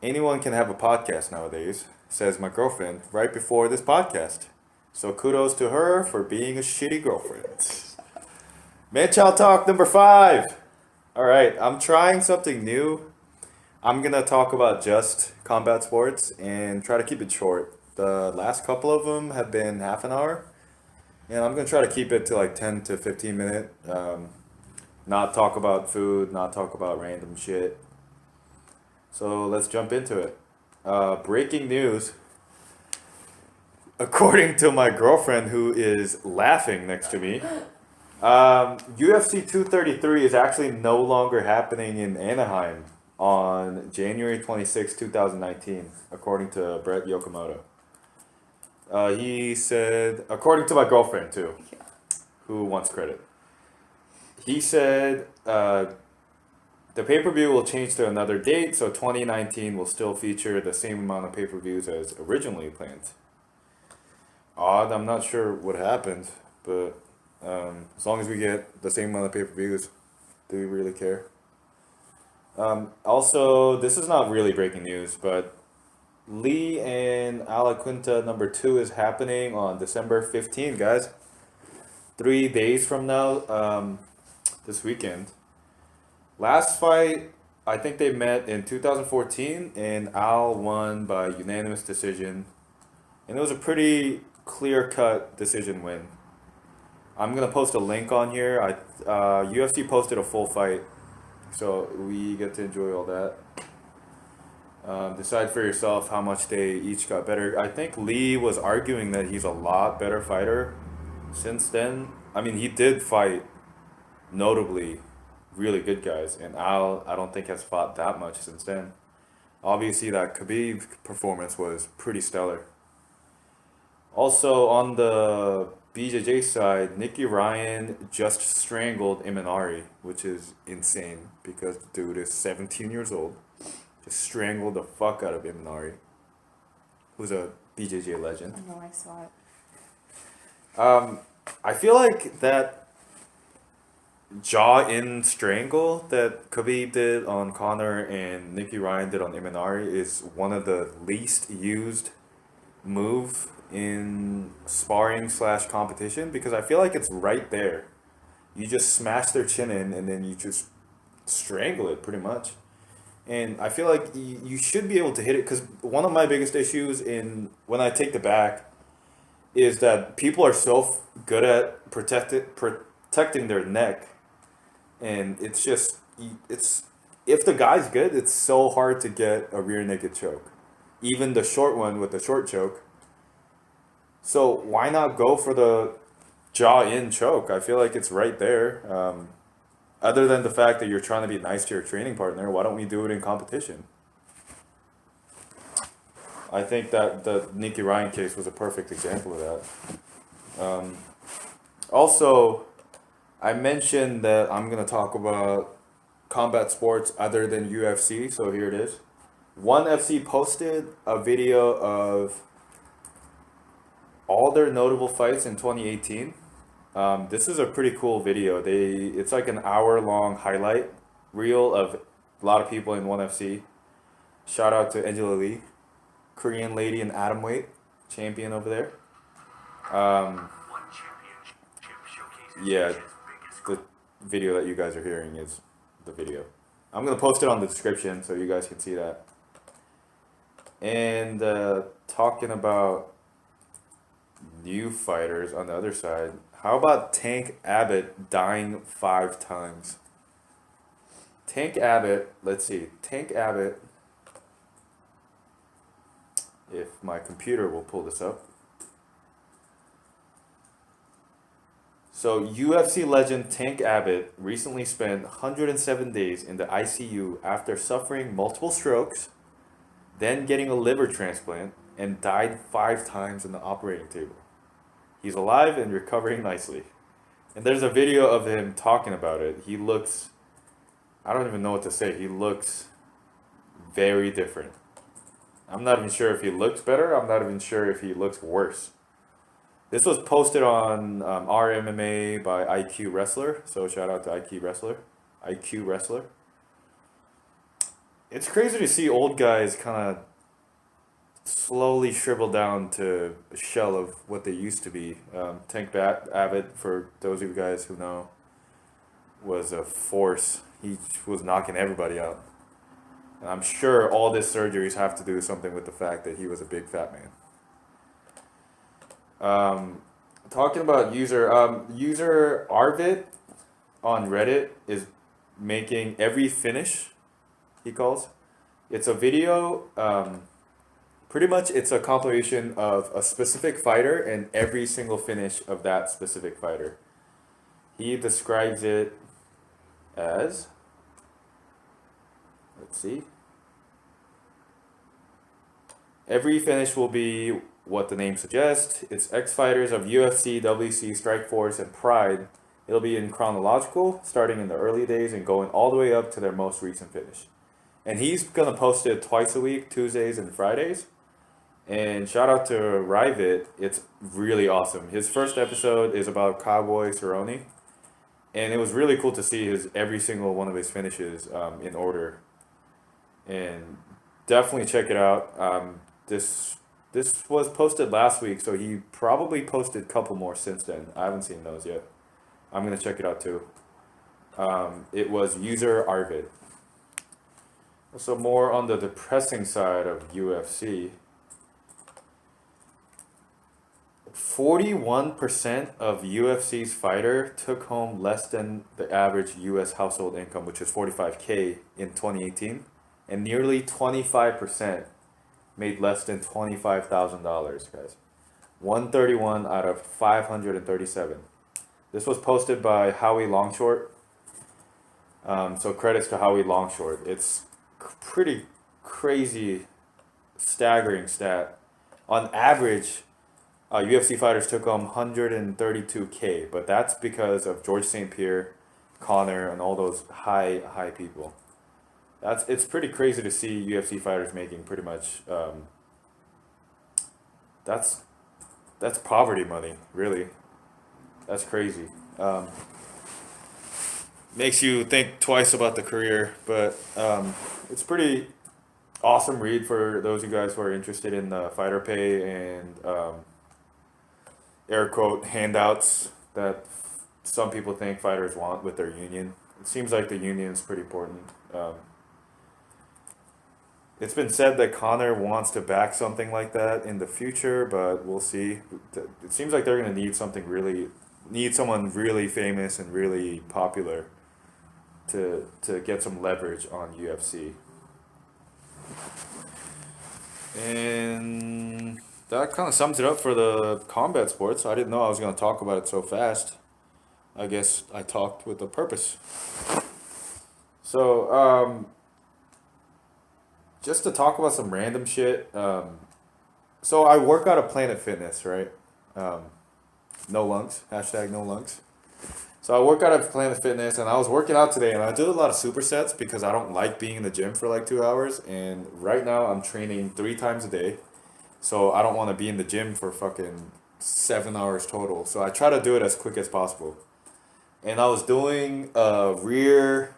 anyone can have a podcast nowadays, says my girlfriend right before this podcast. So kudos to her for being a shitty girlfriend. Manchild Talk number 5. All right, I'm trying something new. I'm gonna talk about just combat sports and try to keep it short. The last couple of them have been half an hour, and I'm gonna try to keep it to like 10 to 15 minute. Not talk about food, not talk about random shit. So let's jump into it. Breaking news. According to my girlfriend, who is laughing next to me, UFC 233 is actually no longer happening in Anaheim on January 26, 2019, according to Brett Yokomoto. He said, according to my girlfriend too, who wants credit, he said the pay per view will change to another date, so 2019 will still feature the same amount of pay per views as originally planned. Odd, I'm not sure what happened, but as long as we get the same amount of pay per views, do we really care? Also, this is not really breaking news, but Lee and Iaquinta #2 is happening on December 15th, guys. 3 days from now, this weekend. Last fight, I think they met in 2014, and Al won by unanimous decision. And it was a pretty clear-cut decision win. I'm gonna post a link on here. UFC posted a full fight, so we get to enjoy all that. Decide for yourself how much they each got better. I think Lee was arguing that he's a lot better fighter since then. I mean, he did fight notably really good guys, and Al, I don't think has fought that much since then. Obviously, that Khabib performance was pretty stellar. Also, on the BJJ side, Nicky Ryan just strangled Imanari, which is insane because the dude is 17 years old. Just strangled the fuck out of Imanari, who's a BJJ legend. I know, I saw it. I feel like that jaw in strangle that Khabib did on Conor and Nicky Ryan did on Imanari is one of the least used move in sparring slash competition because I feel like it's right there. You just smash their chin in and then you just strangle it pretty much. And I feel like you should be able to hit it because one of my biggest issues in when I take the back is that people are so good at protecting their neck, and it's just it's if the guy's good, it's so hard to get a rear naked choke, even the short one with the short choke. So why not go for the jaw in choke? I feel like it's right there. Other than the fact that you're trying to be nice to your training partner, why don't we do it in competition? I think that the Nicky Ryan case was a perfect example of that. Also, I mentioned that I'm going to talk about combat sports other than UFC, so here it is. ONE FC posted a video of all their notable fights in 2018. This is a pretty cool video. It's like an hour long highlight reel of a lot of people in ONE FC. Shout out to Angela Lee, Korean lady in atom weight, champion over there. Yeah, the video that you guys are hearing is the video. I'm gonna post it on the description so you guys can see that. And talking about new fighters on the other side, how about Tank Abbott dying 5 times? Tank Abbott, let's see, Tank Abbott, if my computer will pull this up. So UFC legend Tank Abbott recently spent 107 days in the ICU after suffering multiple strokes, then getting a liver transplant, and died 5 times in the operating table. He's alive and recovering nicely. And there's a video of him talking about it. He looks, I don't even know what to say. He looks very different. I'm not even sure if he looks better. I'm not even sure if he looks worse. This was posted on RMMA by IQ Wrestler. So shout out to IQ Wrestler. IQ Wrestler. it's crazy to see old guys kind of slowly shrivel down to a shell of what they used to be. Abbott, for those of you guys who know, was a force. He was knocking everybody out. And I'm sure all these surgeries have to do something with the fact that he was a big fat man. Um, Talking about user Arvit on Reddit is making every finish, he calls. It's a video. Pretty much, it's a compilation of a specific fighter and every single finish of that specific fighter. He describes it as, let's see, every finish will be what the name suggests. It's X fighters of UFC, WC, Strikeforce, and Pride. It'll be in chronological, starting in the early days and going all the way up to their most recent finish. And he's gonna post it twice a week, Tuesdays and Fridays. And shout out to Ryvit, it's really awesome. His first episode is about Cowboy Cerrone, and it was really cool to see his every single one of his finishes in order. And definitely check it out. This was posted last week, so he probably posted a couple more since then. I haven't seen those yet. I'm gonna check it out too. It was user Arvid. So more on the depressing side of UFC. 41% of UFC's fighter took home less than the average US household income, which is 45K in 2018, and nearly 25% made less than $25,000, guys. 131 out of 537. This was posted by HowieLongShort. So credits to HowieLongShort. It's pretty crazy, staggering stat. On average, UFC fighters took home 132K, but that's because of George St. Pierre, Connor, and all those high people. It's pretty crazy to see UFC fighters making pretty much. That's poverty money, really. That's crazy. Makes you think twice about the career, but it's pretty awesome read for those of you guys who are interested in fighter pay and air quote handouts that some people think fighters want with their union. It seems like the union is pretty important. It's been said that Connor wants to back something like that in the future, but we'll see. It seems like they're gonna need someone really famous and really popular to get some leverage on UFC. And that kind of sums it up for the combat sports. I didn't know I was going to talk about it so fast. I guess I talked with a purpose. So, just to talk about some random shit. So I work out at Planet Fitness, right? No lungs. Hashtag no lungs. So I work out at Planet Fitness, and I was working out today, and I do a lot of supersets because I don't like being in the gym for like 2 hours. And right now I'm training 3 times a day. So I don't want to be in the gym for fucking 7 hours total. So I try to do it as quick as possible. And I was doing a rear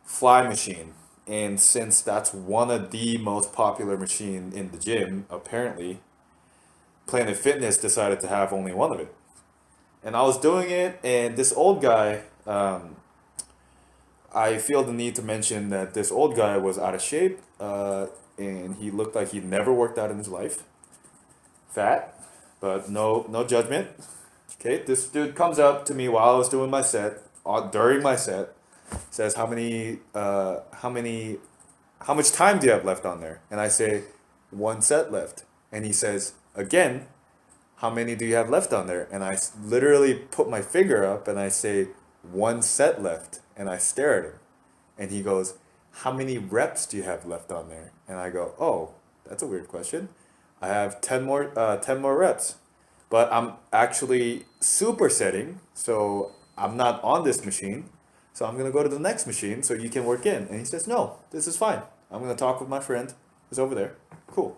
fly machine. And since that's one of the most popular machine in the gym, apparently, Planet Fitness decided to have only one of it. And I was doing it, and this old guy, I feel the need to mention that this old guy was out of shape, and he looked like he'd never worked out in his life. Fat, but no judgment. Okay, this dude comes up to me while I was doing my set, during my set, says how much time do you have left on there? And I say, 1 set left. And he says, again, how many do you have left on there? And I literally put my finger up and I say, 1 set left. And I stare at him. And he goes, how many reps do you have left on there? And I go, oh, that's a weird question. I have 10 more reps. But I'm actually supersetting, so I'm not on this machine. So I'm going to go to the next machine so you can work in. And he says, no, this is fine. I'm going to talk with my friend who's over there. Cool.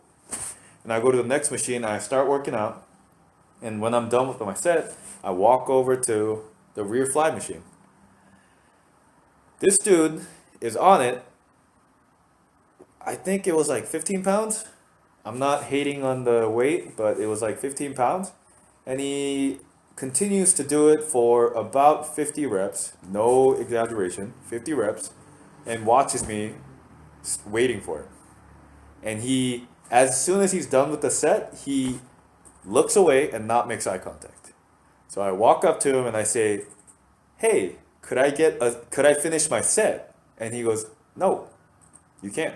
And I go to the next machine, and I start working out. And when I'm done with my set, I walk over to the rear fly machine. This dude is on it, I think it was like 15 pounds. I'm not hating on the weight, but it was like 15 pounds. And he continues to do it for about 50 reps, no exaggeration, 50 reps, and watches me waiting for it. And he, as soon as he's done with the set, he looks away and not makes eye contact. So I walk up to him and I say, "Hey, could I finish my set?" And he goes, "No, you can't."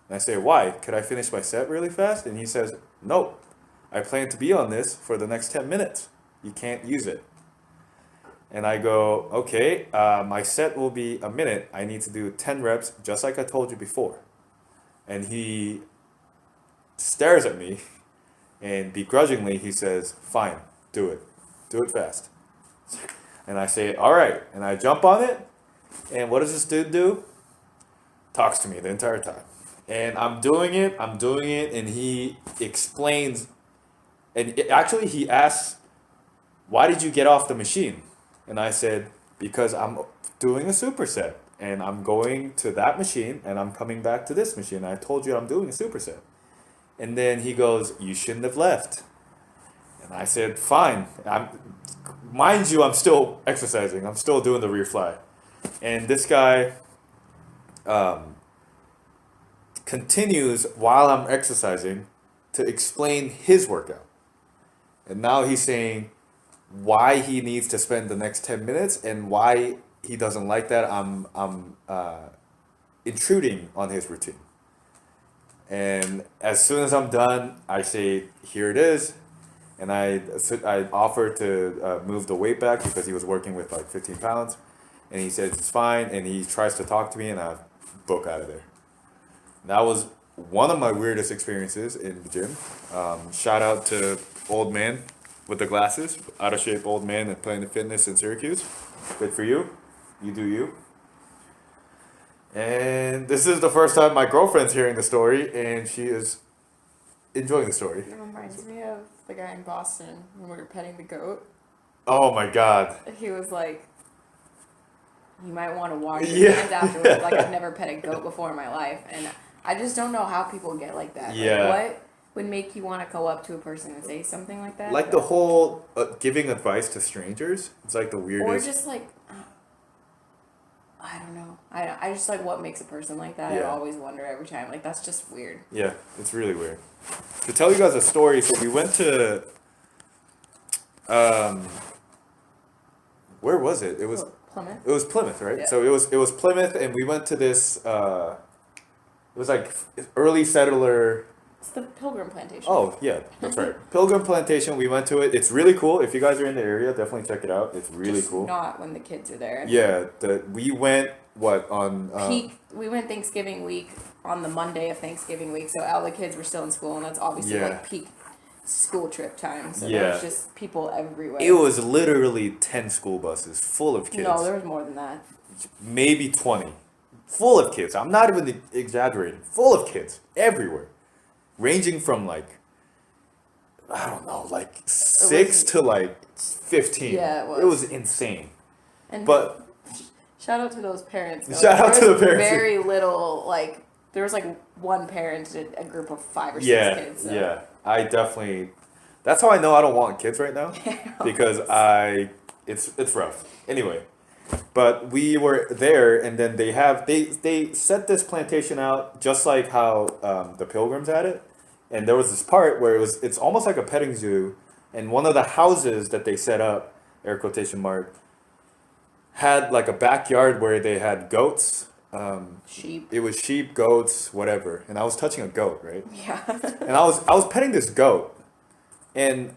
And I say, "Why? Could I finish my set really fast?" And he says, "No, I plan to be on this for the next 10 minutes. You can't use it." And I go, "Okay, my set will be a minute. I need to do 10 reps, just like I told you before." And he stares at me, and begrudgingly he says, "Fine, do it. Do it fast." And I say, "All right." And I jump on it, and what does this dude do? Talks to me the entire time. And I'm doing it, and he explains, actually he asks, "Why did you get off the machine?" And I said, "Because I'm doing a superset, and I'm going to that machine, and I'm coming back to this machine. I told you I'm doing a superset." And then he goes, "You shouldn't have left." And I said, "Fine. Mind you, I'm still exercising. I'm still doing the rear fly." And this guy continues while I'm exercising to explain his workout. And now he's saying why he needs to spend the next 10 minutes and why he doesn't like that I'm intruding on his routine. And as soon as I'm done, I say, "Here it is." And I offer to move the weight back because he was working with like 15 pounds. And he says it's fine. And he tries to talk to me, and I book out of there. That was one of my weirdest experiences in the gym. Shout out to old man with the glasses, out of shape old man and playing the fitness in Syracuse. Good for you. You do you. And this is the first time my girlfriend's hearing the story, and she is enjoying the story. It reminds me of the guy in Boston when we were petting the goat. Oh my God. He was like, "You might want to wash your hands afterwards." Like, I've never pet a goat before in my life, and I just don't know how people get like that. Yeah. Like, what would make you want to go up to a person and say something like that? Like the whole giving advice to strangers, it's like the weirdest. Or just like, I don't know. I just like what makes a person like that. I Yeah. always wonder every time. Like, that's just weird. Yeah, it's really weird. To tell you guys a story, so we went to, where was it? It was Plymouth. It was Plymouth, right? Yeah. So it was Plymouth, and we went to this. It was like early settler. It's the Pilgrim Plantation. Oh yeah, that's right. Pilgrim Plantation. We went to it. It's really cool. If you guys are in the area, definitely check it out. It's really Just cool. Not when the kids are there. Yeah, we went on Peak. We went Thanksgiving week on the Monday of Thanksgiving week, so all the kids were still in school, and that's obviously Yeah. like peak school trip time. So Yeah. there was just people everywhere. It was literally 10 school buses full of kids. No, there was more than that. Maybe 20. Full of kids. I'm not even exaggerating. Full of kids everywhere. Ranging from like, I don't know, like 6 to like 15. Yeah, it was. It was insane. And But shout out to those parents. Though. Shout out to There the was parents. Very little, like, there was like one parent to a group of 5 or 6 kids. So. Yeah. I definitely. That's how I know I don't want kids right now. Because it's rough. Anyway, but we were there, and then they set this plantation out just like how the Pilgrims had it, and there was this part where it's almost like a petting zoo, and one of the houses that they set up, air quotation mark, had like a backyard where they had goats. Sheep. It was sheep, goats, whatever, and I was touching a goat, right? Yeah. And I was petting this goat, and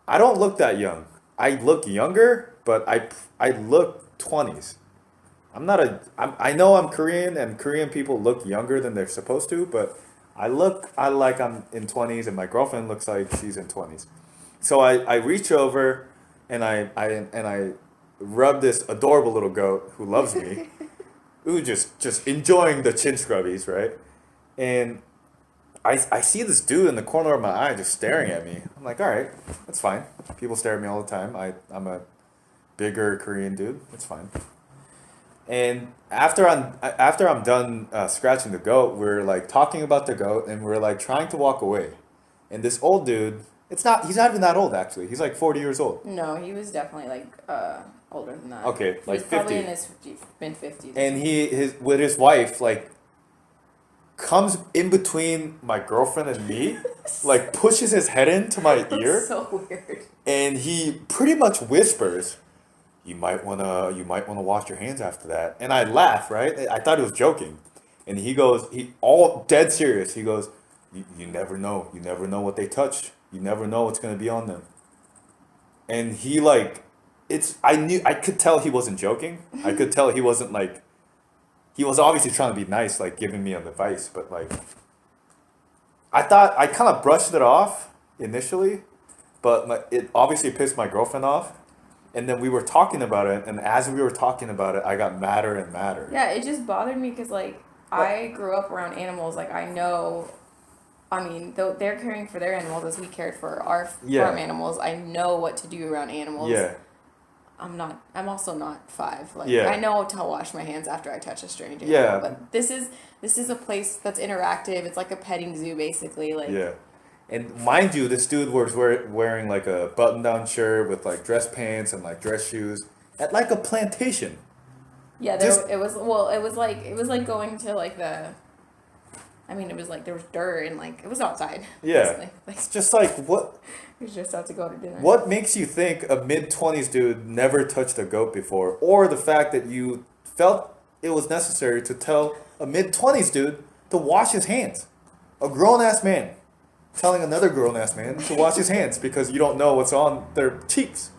I don't look that young. I look younger, but I look 20s. I know I'm Korean, and Korean people look younger than they're supposed to, but I like I'm in 20s, and my girlfriend looks like she's in 20s. So I reach over, and I rub this adorable little goat who loves me, who just enjoying the chin scrubbies, right? And I see this dude in the corner of my eye just staring at me. I'm like, all right, that's fine. People stare at me all the time. I'm a bigger Korean dude. It's fine. And after I'm done scratching the goat, we're like talking about the goat, and we're like trying to walk away. And this old dude, he's not even that old actually. He's like 40 years old. No, he was definitely like older than that. Okay, He like was probably 50. in his mid 50s. And his with his wife like comes in between my girlfriend and me, like pushes his head into my ear, So weird. and he pretty much whispers, you might wanna wash your hands after that. And I laugh, right? I thought he was joking. And he all dead serious. He goes, you never know. You never know what they touch. You never know what's gonna be on them. And he like I could tell he wasn't joking. I could tell he wasn't like he was obviously trying to be nice, like giving me advice, but like I thought I kind of brushed it off initially, but it obviously pissed my girlfriend off. And then we were talking about it, and as we were talking about it, I got madder and madder. Yeah, it just bothered me because like I grew up around animals. Like I know, I mean, though they're caring for their animals as we cared for our farm animals. I know what to do around animals. Yeah. I'm also not 5. Like Yeah. I know to wash my hands after I touch a strange animal. Yeah. But this is a place that's interactive. It's like a petting zoo basically. Like Yeah. And mind you, this dude was wearing like a button-down shirt with like dress pants and like dress shoes at like a plantation. yeah, Just- it was like going to like the. I mean, it was like there was dirt and like it was outside. Yeah. Basically. Like It's just like we just had to go to dinner. what makes you think a mid-20s dude never touched a goat before, or the fact that you felt it was necessary to tell a mid-20s dude to wash his hands? A grown-ass man telling another grown-ass man to wash his hands because you don't know what's on their cheeks.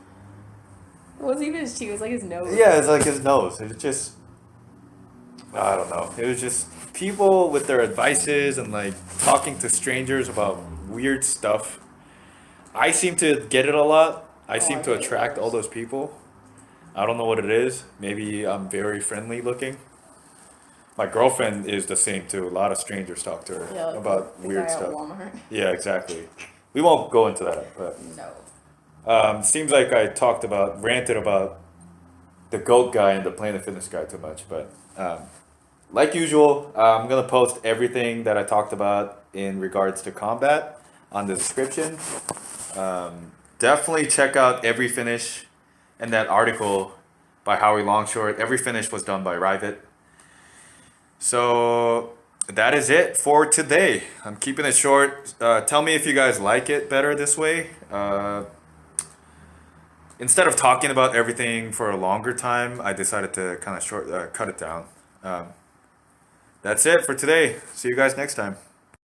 It wasn't even his cheek. It was like his nose. Yeah, it's like his nose. It was just, I don't know. It was just people with their advices and like talking to strangers about weird stuff. I seem to get it a lot. I seem I to get it attract worse. all those people. I don't know what it is. Maybe I'm very friendly looking. My girlfriend is the same too. A lot of strangers talk to her Yeah, like about the weird guy stuff. At Walmart. Yeah, exactly. We won't go into that, but No. seems like I ranted about the GOAT guy and the Planet Fitness guy too much. But like usual, I'm gonna post everything that I talked about in regards to combat on the description. Definitely check out every finish and that article by HowieLongShort. Every finish was done by Ryvit. So that is it for today. I'm keeping it short. Tell me if you guys like it better this way. Instead of talking about everything for a longer time, I decided to kind of cut it down. That's it for today. See you guys next time.